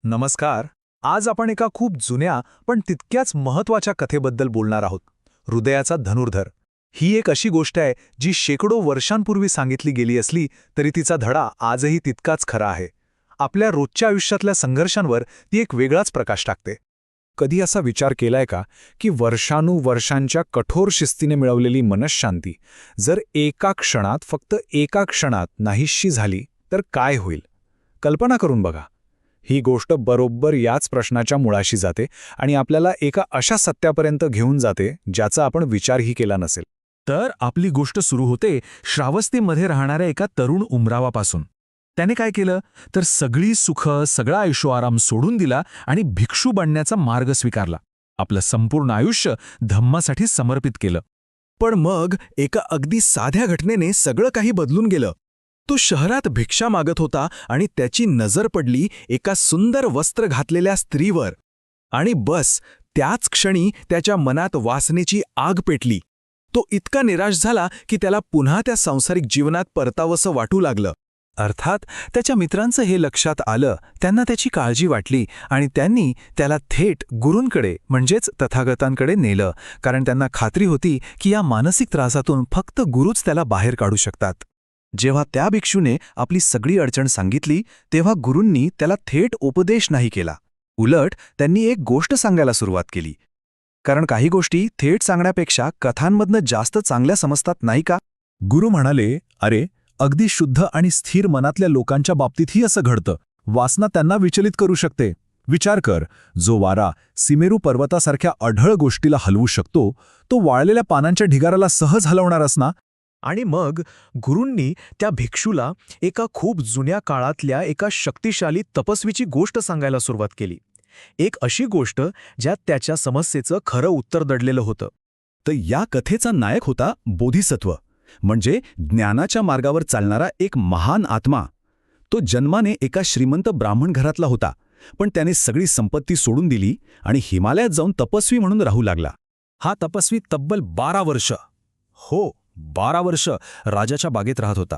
नमस्कार. आज आपण एका खूप जुन्या पण तितक्याच महत्वाच्या कथेबद्दल बोलणार आहोत. हृदयाचा धनुर्धर. ही एक अशी गोष्ट आहे जी शेकडो वर्षांपूर्वी सांगितली गेली असली तरी तिचा धडा आजही तितकाच खरा आहे. आपल्या रोजच्या आयुष्यातल्या संघर्षांवर ती एक वेगळाच प्रकाश टाकते. कधी असा विचार केलाय का की वर्षानुवर्षांच्या कठोर शिस्तीने मिळवलेली मनःशांती जर फक्त एका क्षणात नाहीशी झाली तर काय होईल? कल्पना करून बघा. ही गोष्ट बरोबर याच प्रश्नाच्या मुळाशी जाते आणि आपल्याला एका अशा सत्यापर्यंत घेऊन जाते ज्याचा आपण विचारही केला नसेल. तर आपली गोष्ट सुरू होते श्रावस्तीमध्ये राहणाऱ्या एका तरुण उमरावापासून. त्याने काय केलं तर सगळी सुख, सगळा ऐशोआराम सोडून दिला आणि भिक्षू बनण्याचा मार्ग स्वीकारला. आपलं संपूर्ण आयुष्य धम्मासाठी समर्पित केलं. पण मग एका अगदी साध्या घटनेने सगळं काही बदलून गेलं. तो शहरात भिक्षा मागत होता आणि त्याची नजर पडली एका सुंदर वस्त्र घातलेल्या स्त्रीवर. आणि बस त्याच क्षणी त्याच्या मनात वासनेची आग पेटली. तो इतका निराश झाला की त्याला पुन्हा त्या सांसारिक जीवनात परतावंसं वाटू लागलं. अर्थात त्याच्या मित्रांचं हे लक्षात आलं, त्यांना त्याची काळजी वाटली आणि त्यांनी त्याला थेट गुरूंकडे म्हणजेच तथागतांकडे नेलं, कारण त्यांना खात्री होती की या मानसिक त्रासातून फक्त गुरूच त्याला बाहेर काढू शकतात. जेव्हा त्या भिक्षूने आपली सगळी अडचण सांगितली तेव्हा गुरूंनी त्याला थेट उपदेश नाही केला. उलट त्यांनी एक गोष्ट सांगायला सुरुवात केली. कारण काही गोष्टी थेट सांगण्यापेक्षा कथांमधनं जास्त चांगल्या समजतात नाही का? गुरु म्हणाले, अरे, अगदी शुद्ध आणि स्थिर मनातल्या लोकांच्या बाबतीतही असं घडतं. वासना त्यांना विचलित करू शकते. विचार कर, जो वारा सिमेरू पर्वतासारख्या अढळ गोष्टीला हलवू शकतो तो वाळलेल्या पानांच्या ढिगाराला सहज हलवणारच ना. आणि मग गुरूंनी त्या भिक्षूला एका खूप जुन्या काळातल्या एका शक्तिशाली तपस्वीची गोष्ट सांगायला सुरुवात केली. एक अशी गोष्ट ज्यात त्याच्या समस्येचं खरं उत्तर दडलेलं होतं. तर या कथेचा नायक होता बोधिसत्व, म्हणजे ज्ञानाच्या मार्गावर चालणारा एक महान आत्मा. तो जन्माने एका श्रीमंत ब्राह्मण घरातला होता, पण त्याने सगळी संपत्ती सोडून दिली आणि हिमालयात जाऊन तपस्वी म्हणून राहू लागला. हा तपस्वी तब्बल 12 वर्ष 12 वर्ष राजाच्या बागेत राहत होता.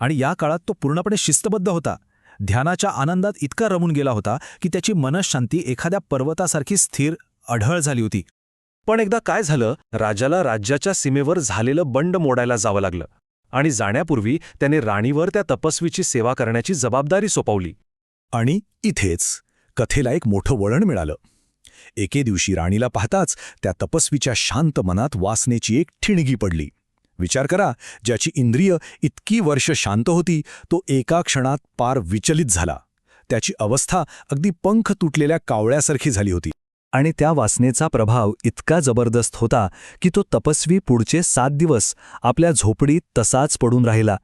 आणि या काळात तो पूर्णपणे शिस्तबद्ध होता. ध्यानाच्या आनंदात इतका रमून गेला होता की त्याची मनःशांती एखाद्या पर्वतासारखी स्थिर, अढळ झाली होती. पण एकदा काय झालं, राजाला राज्याच्या सीमेवर झालेलं बंड मोडायला जावं लागलं आणि जाण्यापूर्वी त्याने राणीवर त्या तपस्वीची सेवा करण्याची जबाबदारी सोपवली. आणि इथेच कथेला एक मोठं वळण मिळालं. एके दिवशी राणीला पाहताच त्या तपस्वीच्या शांत मनात वासनेची एक ठिणगी पडली. विचार करा, ज्याची इंद्रिय इतकी वर्ष शांत होती तो एका क्षणात पार विचलित झाला. त्याची अवस्था अगदी पंख तुटलेल्या कावळ्यासारखी झाली होती. आणि त्या वासनेचा प्रभाव इतका जबरदस्त होता की तो तपस्वी पुढचे 7 दिवस आपल्या झोपडीत तसाच पडून राहिला.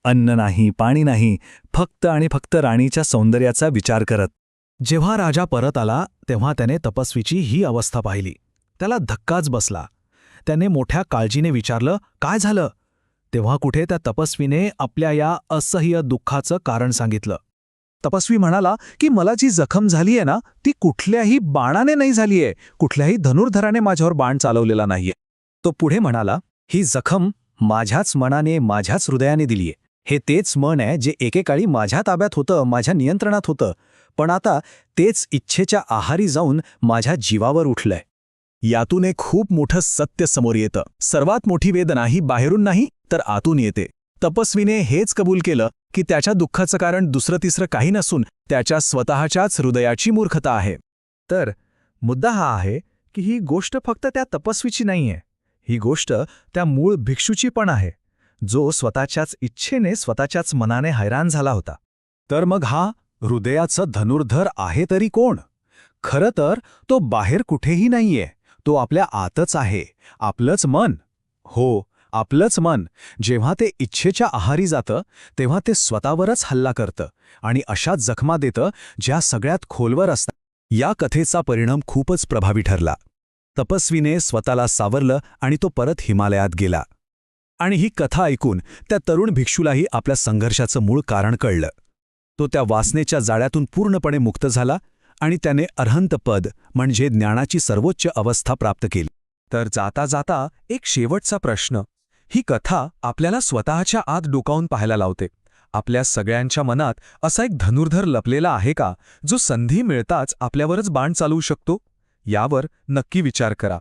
अन्न नाही, पाणी नाही, फक्त आणि फक्त राणीच्या सौंदर्याचा विचार करत. जेव्हा राजा परत आला तेव्हा त्याने तपस्वीची ही अवस्था पाहिली. त्याला धक्काच बसला. त्याने मोठ्या काळजीने विचारलं, काय झालं? तेव्हा कुठे त्या तपस्वीने आपल्या या असह्य दुःखाचं कारण सांगितलं. तपस्वी म्हणाला की मला जी जखम झालीये ना ती कुठल्याही बाणाने नाही झालीये, कुठल्याही धनुर्धराने माझ्यावर बाण चालवलेला नाहीये. तो पुढे म्हणाला, ही जखम माझ्याच मनाने, माझ्याच हृदयाने दिलीये. हे तेच मन आहे जे एकेकाळी माझ्या ताब्यात होतं, माझ्या नियंत्रणात होतं, पण आता तेच इच्छेच्या आहारी जाऊन माझ्या जीवावर उठलंय. यातून एक खूप मोठं सत्य समोर येतं. सर्वात मोठी वेदना ही बाहेरून नाही तर आतून येते. तपस्वीने हेच कबूल केलं की त्याच्या दुःखाचं कारण दुसरं तिसरं काही नसून त्याच्या स्वतःच्याच हृदयाची मूर्खता आहे. तर मुद्दा हा आहे की ही गोष्ट फक्त त्या तपस्वीची नाहीये. ही गोष्ट त्या मूळ भिक्षूची पण आहे, जो स्वतःच्याच इच्छेने, स्वतःच्याच मनाने हैराण झाला होता. तर मग हा हृदयाचं धनुर्धर आहे तरी कोण? खरं तर तो बाहेर कुठेही नाहीये. तो आपल्या आतच आहे. आपलंच मन. हो, आपलंच मन. जेव्हा ते इच्छेच्या आहारी जातं तेव्हा ते स्वतःवरच हल्ला करतं आणि अशा जखमा देतं ज्या सगळ्यात खोलवर असतात. या कथेचा परिणाम खूपच प्रभावी ठरला. तपस्वीने स्वतःला सावरलं आणि तो परत हिमालयात गेला. आणि ही कथा ऐकून त्या तरुण भिक्षूलाही आपल्या संघर्षाचं मूळ कारण कळलं. तो त्या वासनेच्या जाळ्यातून पूर्णपणे मुक्त झाला आणि त्याने अरहंत पद म्हणजे ज्ञानाची सर्वोच्च अवस्था प्राप्त केली. तर जाता जाता एक शेवटचा प्रश्न. ही कथा आपल्याला स्वतःच्या आत डोकावून पाहायला लावते. आपल्या सगळ्यांच्या मनात असा एक धनुर्धर लपलेला आहे का, जो संधी मिळताच आपल्यावरच बाण चालवू शकतो? यावर नक्की विचार करा.